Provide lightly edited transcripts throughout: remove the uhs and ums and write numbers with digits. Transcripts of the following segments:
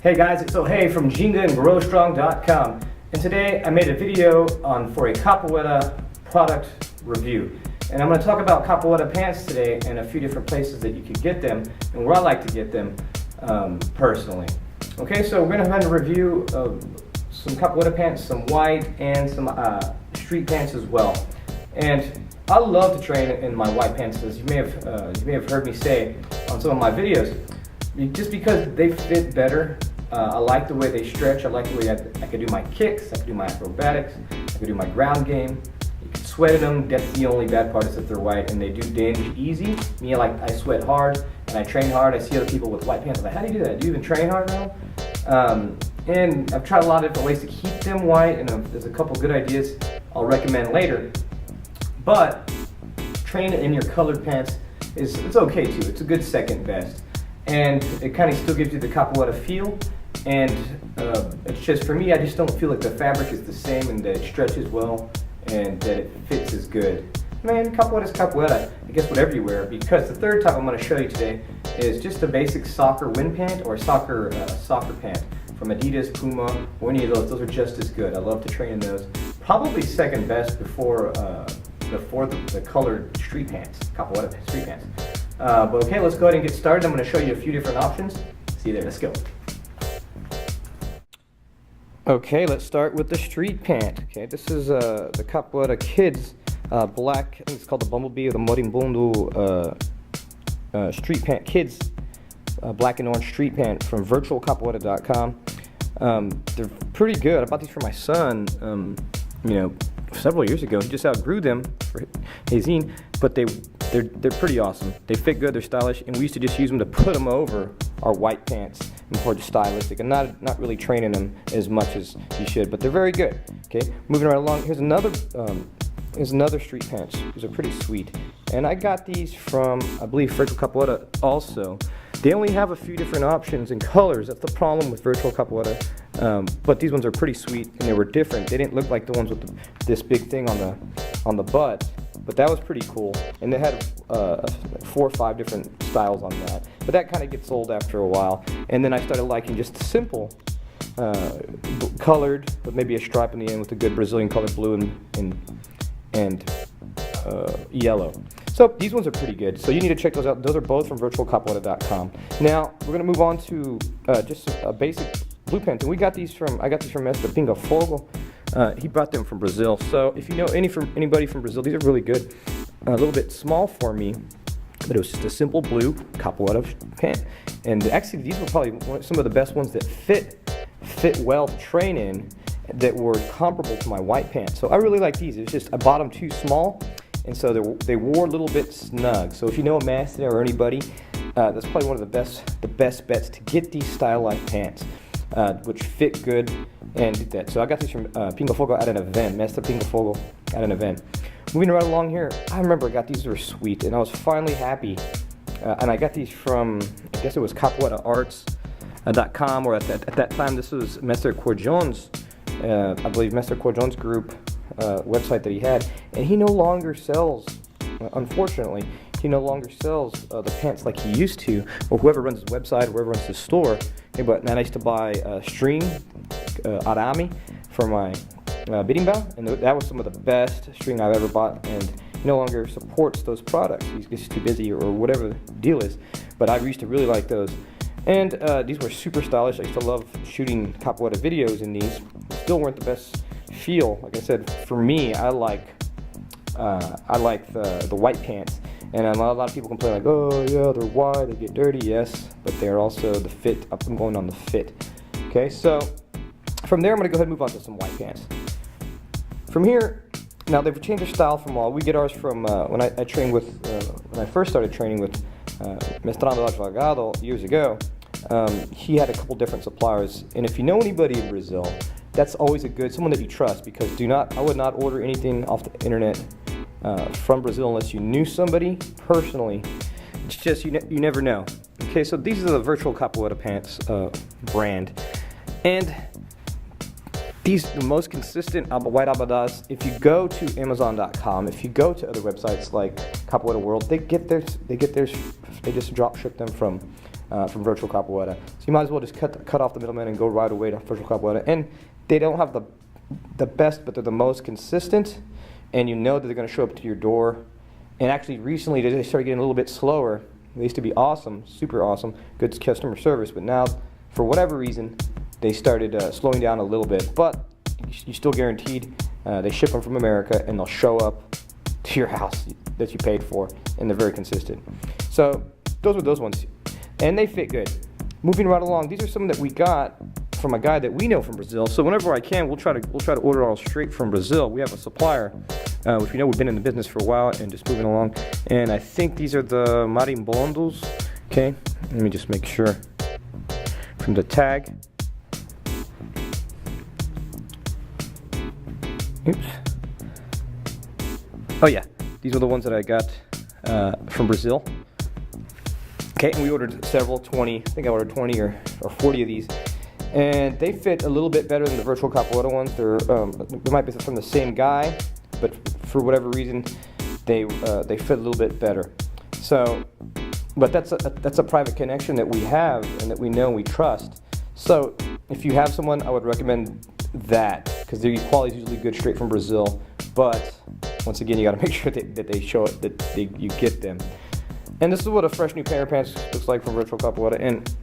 Hey guys, it's Hey from JingaandGrowStrong.com, and today I made a video for a Capoeira product review. And I'm going to talk about Capoeira pants today and a few different places that you could get them and where I like to get them personally. Okay, so we're going to review some Capoeira pants, some white and some street pants as well. And I love to train in my white pants, as you may have heard me say on some of my videos, just because they fit better. I like the way they stretch. I like the way I can do my kicks, I can do my acrobatics, I can do my ground game. You can sweat in them. That's the only bad part, is that they're white and they do damage easy. Me, I sweat hard and I train hard. I see other people with white pants. I'm like, how do you do that? Do you even train hard now? And I've tried a lot of different ways to keep them white, and there's a couple good ideas I'll recommend later. But training in your colored pants it's okay too. It's a good second best, and it kind of still gives you the Capoeira feel. And it's just, for me, I just don't feel like the fabric is the same and that it stretches well and that it fits as good. Man, Capoeira is Capoeira, I guess whatever you wear, because the third type I'm going to show you today is just a basic soccer wind pant or soccer pant from Adidas, Puma, or any of those. Those are just as good. I love to train in those. Probably second best before the colored street pants, Capoeira street pants. But okay, let's go ahead and get started. I'm going to show you a few different options. See you there. Let's go. Okay, let's start with the street pant. Okay, this is the Capoeira Kids black, I think it's called the Bumblebee or the Morimbundo street pant kids, black and orange street pant from VitualCapoeira.com. They're pretty good. I bought these for my son, several years ago. He just outgrew them for his zine, but they're pretty awesome. They fit good, they're stylish, and we used to just use them to put them over our white pants. More stylistic, and not really training them as much as you should, but they're very good. Okay, moving right along. Here's another street pants. These are pretty sweet, and I got these from, I believe, VitualCapoeira also. They only have a few different options and colors. That's the problem with VitualCapoeira. But these ones are pretty sweet, and they were different. They didn't look like the ones with this big thing on the butt. But that was pretty cool, and they had 4 or 5 different styles on that. But that kind of gets old after a while. And then I started liking just simple, colored, with maybe a stripe in the end with a good Brazilian colored blue and yellow. So these ones are pretty good. So you need to check those out. Those are both from VitualCapoeira.com. Now we're gonna move on to just a basic blue pants, and I got these from Mr. Pinga Fogo. He brought them from Brazil. So if you know anybody from Brazil, these are really good. A little bit small for me, but it was just a simple blue Capoeira pant. And actually, these were probably some of the best ones that fit well to train in, that were comparable to my white pants. So I really like these. It's just I bought them too small, and so they wore a little bit snug. So if you know a master or anybody, that's probably one of the best bets to get these style-like pants, which fit good and do that. So I got these from Pinga Fogo at an event, Master Pinga Fogo at an event. Moving right along here, I remember I got these, were sweet, and I was finally happy. And I got these from, I guess it was capoeiraarts.com, or at that time this was Mr. Corjon's, I believe Mr. Corjon's group website that he had, and he no longer sells, unfortunately, he no longer sells the pants like he used to, or whoever runs his website, whoever runs his store. Okay, but I used to buy string, arame, for my berimbau, and that was some of the best string I've ever bought, and he no longer supports those products. He's just too busy or whatever the deal is, but I used to really like those. And these were super stylish. I used to love shooting Capoeira videos in these. Still weren't the best feel. Like I said, for me, I like the white pants. And a lot of people complain like, oh yeah, they're wide, they get dirty. Yes, but they're also the fit. I'm going on the fit. Okay, so from there, I'm going to go ahead and move on to some white pants. From here, now they've changed their style from all. We get ours from when I trained with, when I first started training with Mestrando Advogado years ago. He had a couple different suppliers, and if you know anybody in Brazil, that's always someone that you trust, because I would not order anything off the internet from Brazil unless you knew somebody personally. It's just you never know. Okay, so these are the VitualCapoeira pants brand, and these are the most consistent white abadas. If you go to Amazon.com, if you go to other websites like Capoeira World, they just drop ship them from from Virtual Capoeira. So you might as well just cut off the middleman and go right away to Virtual Capoeira. And they don't have the best, but they're the most consistent, and you know that they're going to show up to your door. And actually, recently they started getting a little bit slower. They used to be awesome, super awesome, good customer service, but now, for whatever reason, they started slowing down a little bit. But you're still guaranteed. They ship them from America, and they'll show up to your house that you paid for, and they're very consistent. So those were those ones, and they fit good. Moving right along, these are some that we got from a guy that we know from Brazil. So whenever I can, we'll try to order all straight from Brazil. We have a supplier, which we know we've been in the business for a while, and just moving along. And I think these are the marimbondos. Okay, let me just make sure from the tag. Oops. Oh yeah, these are the ones that I got from Brazil. Okay, and we ordered several, 20, I think I ordered 20 or 40 of these. And they fit a little bit better than the Virtual Capoeira ones. They might be from the same guy, but for whatever reason, they fit a little bit better. So, but that's a private connection that we have and that we know and we trust. So if you have someone, I would recommend that, because their quality is usually good straight from Brazil. But once again, you got to make sure that they show it, that you get them. And this is what a fresh new pair of pants looks like from Virtual Capoeira. And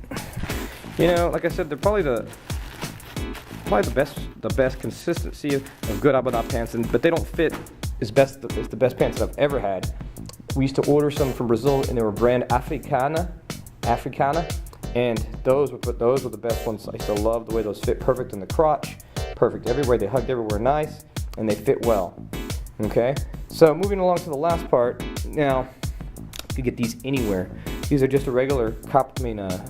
you know, like I said, they're probably the best consistency of good Abadá pants, but they don't fit as the best pants that I've ever had. We used to order some from Brazil, and they were brand Africana, and those were the best ones. I used to love the way those fit perfect in the crotch, perfect everywhere. They hugged everywhere nice, and they fit well. Okay, so moving along to the last part. Now, you can get these anywhere. These are just a regular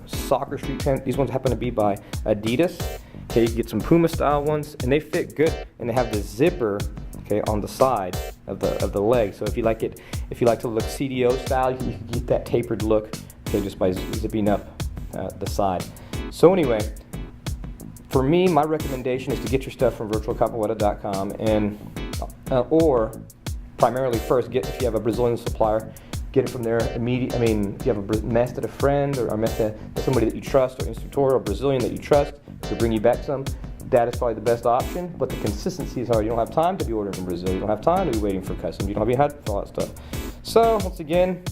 soccer street pants. These ones happen to be by Adidas. Okay, you can get some Puma style ones, and they fit good. And they have the zipper, okay, on the side of the leg. So if you like to look CDO style, you can get that tapered look, okay, just by zipping up the side. So anyway, for me, my recommendation is to get your stuff from VitualCapoeira.com, and or primarily first if you have a Brazilian supplier, get it from there immediately. I mean, if you have a mestre, a friend, or a mestre, somebody that you trust, or instructor, or Brazilian that you trust, to bring you back some, that is probably the best option. But the consistency is hard. You don't have time to be ordering from Brazil. You don't have time to be waiting for customs. You don't have time for all that stuff. So once again,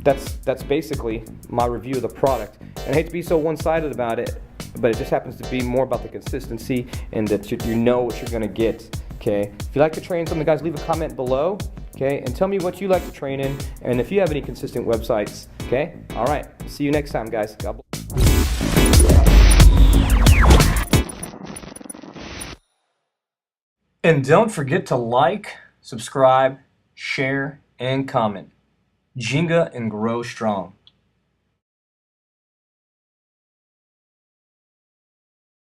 that's basically my review of the product. And I hate to be so one-sided about it, but it just happens to be more about the consistency and that you know what you're going to get. Okay. If you like to train something, guys, leave a comment below. Okay, and tell me what you like to train in, and if you have any consistent websites. Okay, all right. See you next time, guys. God bless. And don't forget to like, subscribe, share, and comment. Jinga and grow strong.